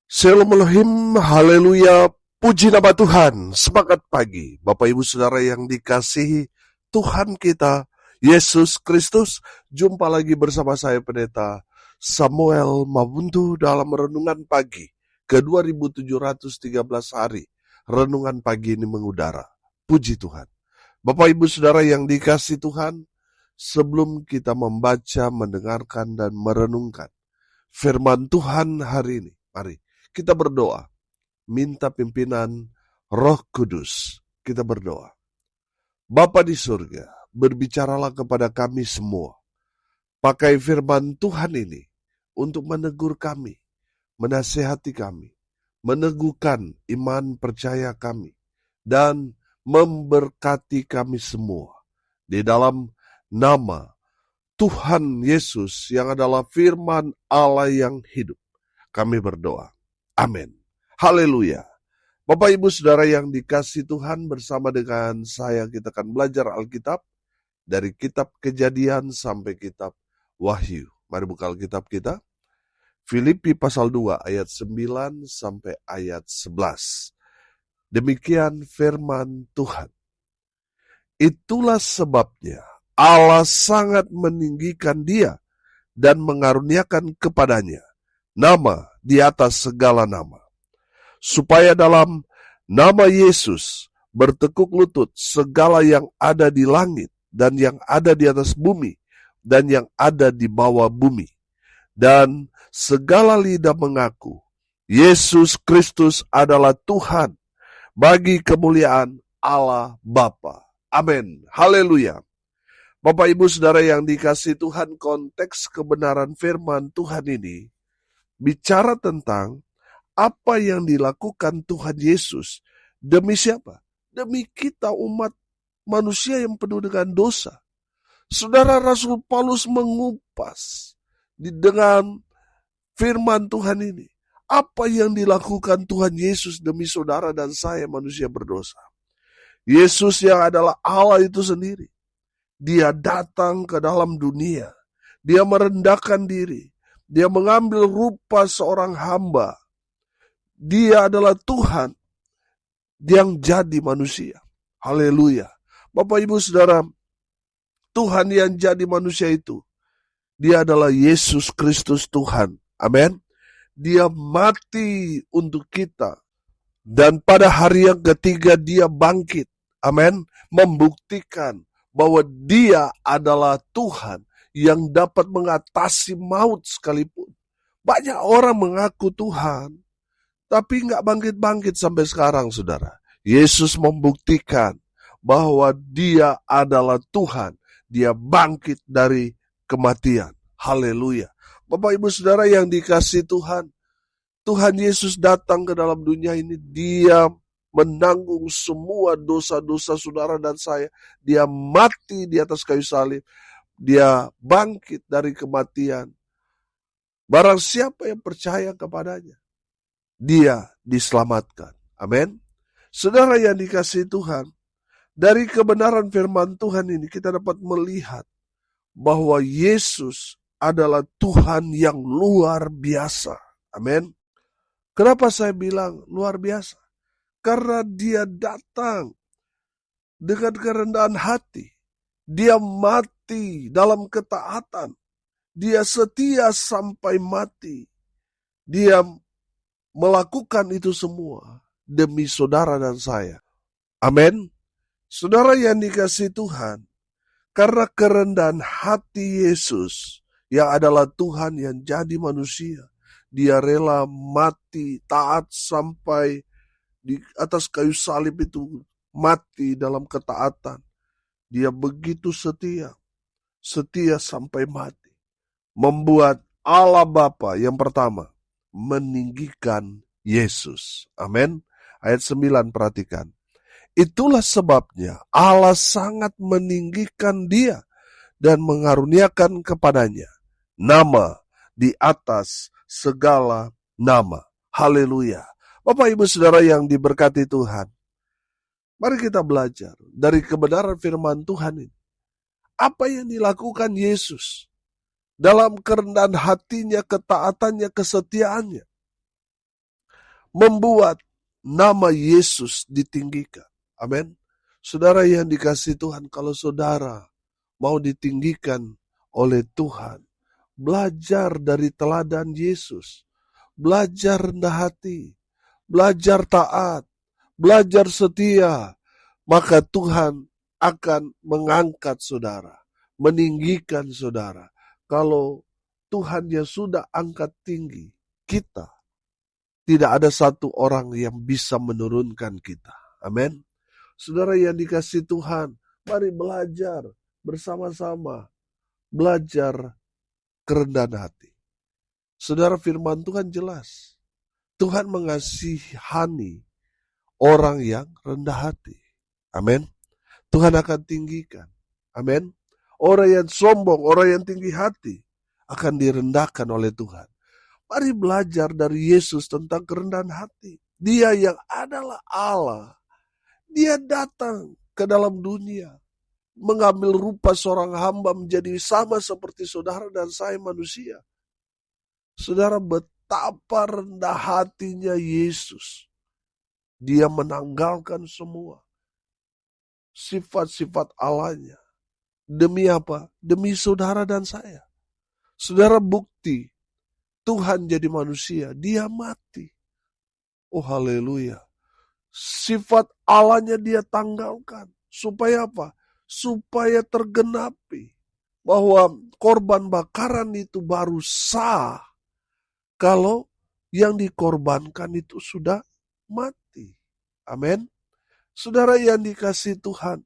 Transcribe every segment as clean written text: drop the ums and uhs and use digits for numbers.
Shalom Elohim, haleluya, puji nama Tuhan, semangat pagi. Bapak Ibu Saudara yang dikasihi Tuhan kita, Yesus Kristus. Jumpa lagi bersama saya Pendeta Samuel Mabuntu dalam Renungan Pagi ke 2713 hari. Renungan pagi ini mengudara, puji Tuhan. Bapak Ibu Saudara yang dikasihi Tuhan, sebelum kita membaca, mendengarkan, dan merenungkan firman Tuhan hari ini, mari kita berdoa, minta pimpinan Roh Kudus. Kita berdoa. Bapa di surga, berbicaralah kepada kami semua. Pakai firman Tuhan ini untuk menegur kami, menasehati kami, meneguhkan iman percaya kami, dan memberkati kami semua. Di dalam nama Tuhan Yesus yang adalah firman Allah yang hidup, kami berdoa. Amin. Haleluya. Bapak Ibu Saudara yang dikasihi Tuhan, bersama dengan saya kita akan belajar Alkitab dari kitab Kejadian sampai kitab Wahyu. Mari buka Alkitab kita. Filipi pasal 2 ayat 9 sampai ayat 11. Demikian firman Tuhan. Itulah sebabnya Allah sangat meninggikan dia dan mengaruniakan kepadanya nama di atas segala nama, supaya dalam nama Yesus bertekuk lutut segala yang ada di langit dan yang ada di atas bumi dan yang ada di bawah bumi, dan segala lidah mengaku Yesus Kristus adalah Tuhan, bagi kemuliaan Allah Bapa. Amin. Haleluya. Bapak Ibu Saudara yang dikasihi Tuhan, konteks kebenaran firman Tuhan ini bicara tentang apa yang dilakukan Tuhan Yesus demi siapa? Demi kita umat manusia yang penuh dengan dosa. Saudara, Rasul Paulus mengupas dengan firman Tuhan ini. Apa yang dilakukan Tuhan Yesus demi saudara dan saya manusia berdosa. Yesus yang adalah Allah itu sendiri. Dia datang ke dalam dunia. Dia merendahkan diri. Dia mengambil rupa seorang hamba. Dia adalah Tuhan yang jadi manusia. Haleluya. Bapak Ibu Saudara, Tuhan yang jadi manusia itu, dia adalah Yesus Kristus Tuhan. Amin. Dia mati untuk kita. Dan pada hari yang ketiga dia bangkit. Amin. Membuktikan bahwa dia adalah Tuhan yang dapat mengatasi maut sekalipun. Banyak orang mengaku Tuhan, tapi nggak bangkit-bangkit sampai sekarang, saudara. Yesus membuktikan bahwa dia adalah Tuhan. Dia bangkit dari kematian. Haleluya. Bapak Ibu Saudara yang dikasihi Tuhan, Tuhan Yesus datang ke dalam dunia ini. Dia menanggung semua dosa-dosa saudara dan saya. Dia mati di atas kayu salib. Dia bangkit dari kematian. Barang siapa yang percaya kepadanya, dia diselamatkan. Amin. Saudara yang dikasihi Tuhan, dari kebenaran firman Tuhan ini kita dapat melihat bahwa Yesus adalah Tuhan yang luar biasa. Amin. Kenapa saya bilang luar biasa? Karena dia datang dengan kerendahan hati. Dia mati dalam ketaatan. Dia setia sampai mati. Dia melakukan itu semua demi saudara dan saya. Amin. Saudara yang dikasihi Tuhan, karena kerendahan hati Yesus yang adalah Tuhan yang jadi manusia, dia rela mati taat sampai di atas kayu salib itu, mati dalam ketaatan. Dia begitu setia, setia sampai mati. Membuat Allah Bapa yang pertama meninggikan Yesus. Amin. Ayat 9 perhatikan. Itulah sebabnya Allah sangat meninggikan dia dan mengaruniakan kepadanya nama di atas segala nama. Haleluya. Bapak Ibu Saudara yang diberkati Tuhan, mari kita belajar dari kebenaran firman Tuhan ini. Apa yang dilakukan Yesus dalam kerendahan hatinya, ketaatannya, kesetiaannya. membuat nama Yesus ditinggikan. Amin. Saudara yang dikasihi Tuhan, kalau saudara mau ditinggikan oleh Tuhan, belajar dari teladan Yesus, belajar rendah hati, belajar taat, belajar setia, maka Tuhan akan mengangkat saudara, meninggikan saudara. Kalau Tuhan yang sudah angkat tinggi kita, tidak ada satu orang yang bisa menurunkan kita. Amin. Saudara yang dikasihi Tuhan, mari belajar bersama-sama, belajar kerendahan hati. Saudara, firman Tuhan jelas. Tuhan mengasihani orang yang rendah hati. Amin. Tuhan akan tinggikan. Amin. Orang yang sombong, orang yang tinggi hati akan direndahkan oleh Tuhan. Mari belajar dari Yesus tentang kerendahan hati. Dia yang adalah Allah. Dia datang ke dalam dunia, mengambil rupa seorang hamba menjadi sama seperti saudara dan saya manusia. Saudara, betapa rendah hatinya Yesus. Dia menanggalkan semua sifat-sifat Allahnya. Demi apa? Demi saudara dan saya. Saudara, bukti Tuhan jadi manusia, dia mati. Oh haleluya. Sifat Allahnya dia tanggalkan. Supaya apa? Supaya tergenapi bahwa korban bakaran itu baru sah kalau yang dikorbankan itu sudah mati. Amin. Saudara yang dikasihi Tuhan,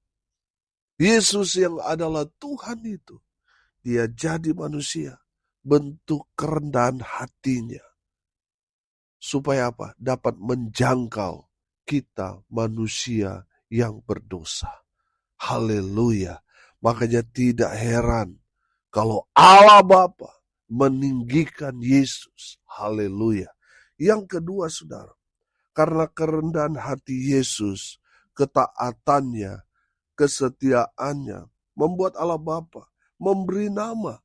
Yesus yang adalah Tuhan itu, dia jadi manusia, bentuk kerendahan hatinya. Supaya apa? Dapat menjangkau kita manusia yang berdosa. Haleluya. Makanya tidak heran kalau Allah Bapa meninggikan Yesus. Haleluya. Yang kedua, saudara, karena kerendahan hati Yesus, ketaatannya, kesetiaannya, membuat Allah Bapa memberi nama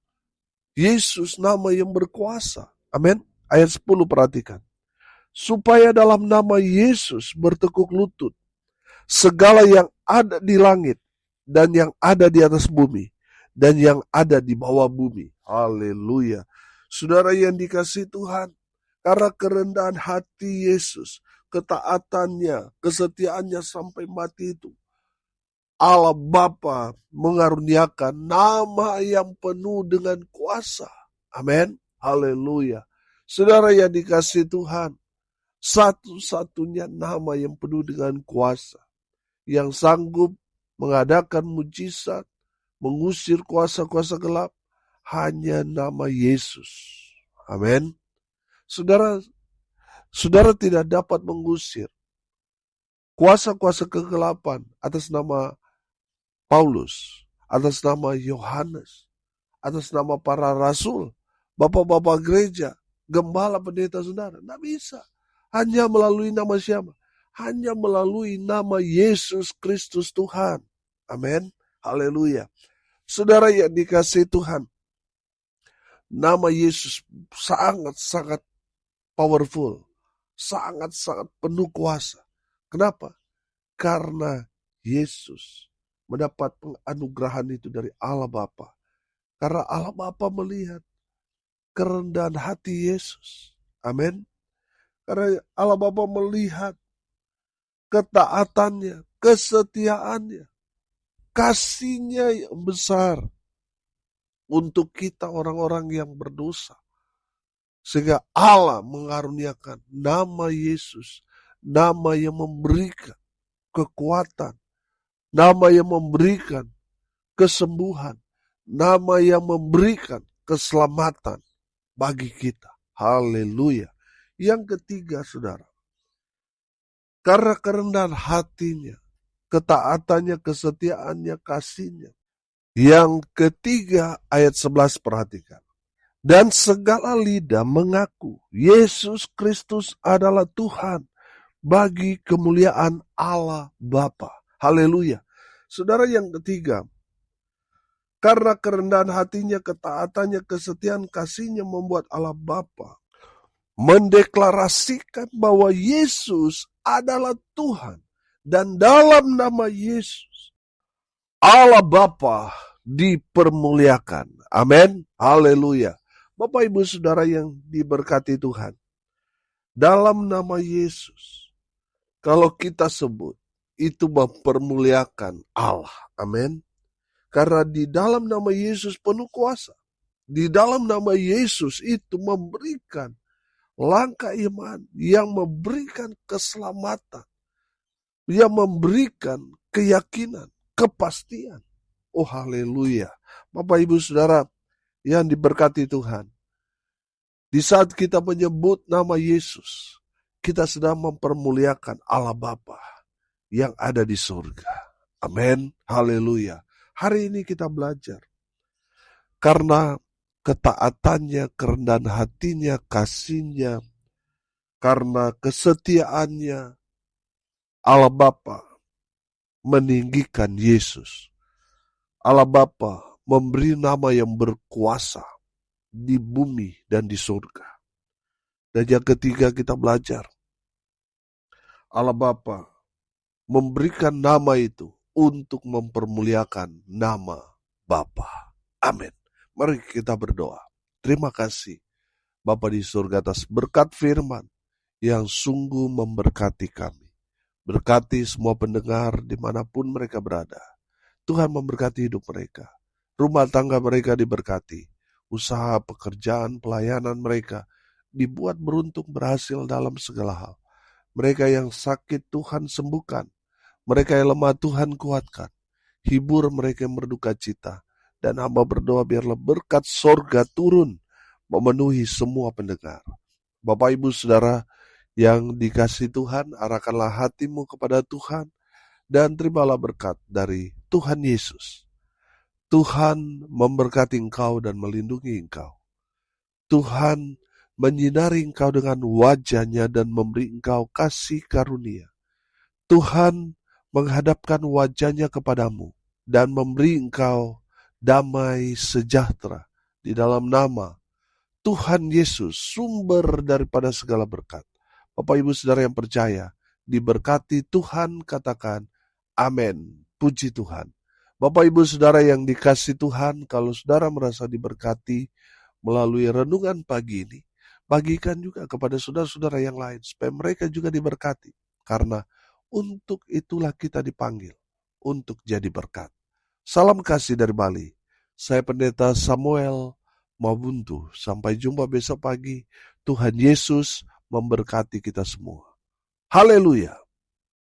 Yesus, nama yang berkuasa. Amin. Ayat 10 perhatikan. Supaya dalam nama Yesus bertekuk lutut segala yang ada di langit dan yang ada di atas bumi dan yang ada di bawah bumi. Haleluya. Saudara yang dikasihi Tuhan, karena kerendahan hati Yesus, ketaatannya, kesetiaannya sampai mati itu, Allah Bapa mengaruniakan nama yang penuh dengan kuasa. Amin. Haleluya. Saudara yang dikasihi Tuhan, satu-satunya nama yang penuh dengan kuasa, yang sanggup mengadakan mujizat, mengusir kuasa-kuasa gelap, hanya nama Yesus. Amin. Saudara tidak dapat mengusir kuasa-kuasa kegelapan atas nama Paulus, atas nama Yohanes, atas nama para rasul, bapak-bapak gereja, gembala, pendeta, saudara. Tidak bisa. Hanya melalui nama siapa? Hanya melalui nama Yesus Kristus Tuhan. Amin. Haleluya. Saudara yang dikasihi Tuhan, nama Yesus sangat-sangat powerful. Sangat-sangat penuh kuasa. Kenapa? Karena Yesus mendapat penganugerahan itu dari Allah Bapa. Karena Allah Bapa melihat kerendahan hati Yesus. Amin. Karena Allah Bapa melihat ketaatannya, kesetiaannya, kasihnya yang besar untuk kita orang-orang yang berdosa. Sehingga Allah mengaruniakan nama Yesus, nama yang memberikan kekuatan, nama yang memberikan kesembuhan, nama yang memberikan keselamatan bagi kita. Haleluya. Yang ketiga, saudara, karena kerendahan hatinya, ketaatannya, kesetiaannya, kasihnya. Yang ketiga, ayat 11 perhatikan. Dan segala lidah mengaku Yesus Kristus adalah Tuhan bagi kemuliaan Allah Bapa. Haleluya. Saudara, yang ketiga, karena kerendahan hatinya, ketaatannya, kesetiaan, kasihnya membuat Allah Bapa mendeklarasikan bahwa Yesus adalah Tuhan. Dan dalam nama Yesus, Allah Bapa dipermuliakan. Amin. Haleluya. Bapak Ibu Saudara yang diberkati Tuhan. Dalam nama Yesus, kalau kita sebut, itu mempermuliakan Allah. Amin. Karena di dalam nama Yesus penuh kuasa. Di dalam nama Yesus itu memberikan langkah iman yang memberikan keselamatan, yang memberikan keyakinan, kepastian. Oh haleluya. Bapak Ibu Saudara yang diberkati Tuhan. Di saat kita menyebut nama Yesus, kita sedang mempermuliakan Allah Bapa yang ada di surga. Amin. Haleluya. Hari ini kita belajar. Karena ketaatannya, kerendahan hatinya, kasihnya, karena kesetiaannya, Allah Bapa meninggikan Yesus. Allah Bapa memberi nama yang berkuasa di bumi dan di surga. Dan yang ketiga kita belajar, Allah Bapa memberikan nama itu untuk mempermuliakan nama Bapa. Amin. Mari kita berdoa. Terima kasih Bapa di surga atas berkat firman yang sungguh memberkati kami. Berkati semua pendengar dimanapun mereka berada. Tuhan memberkati hidup mereka. Rumah tangga mereka diberkati. Usaha, pekerjaan, pelayanan mereka dibuat beruntung berhasil dalam segala hal. Mereka yang sakit Tuhan sembuhkan. Mereka yang lemah Tuhan kuatkan. Hibur mereka yang berduka cita. Dan hamba berdoa biarlah berkat sorga turun memenuhi semua pendengar. Bapak Ibu Saudara yang dikasihi Tuhan, arahkanlah hatimu kepada Tuhan dan terimalah berkat dari Tuhan Yesus. Tuhan memberkati engkau dan melindungi engkau. Tuhan menyinari engkau dengan wajah-Nya dan memberi engkau kasih karunia. Tuhan menghadapkan wajah-Nya kepadamu dan memberi engkau damai sejahtera di dalam nama Tuhan Yesus, sumber daripada segala berkat. Bapak Ibu Saudara yang percaya, diberkati Tuhan, katakan amin. Puji Tuhan. Bapak Ibu Saudara yang dikasihi Tuhan, kalau saudara merasa diberkati melalui renungan pagi ini, bagikan juga kepada saudara-saudara yang lain, supaya mereka juga diberkati. Karena untuk itulah kita dipanggil, untuk jadi berkat. Salam kasih dari Bali. Saya Pendeta Samuel Mabuntu. Sampai jumpa besok pagi. Tuhan Yesus memberkati kita semua. Haleluya.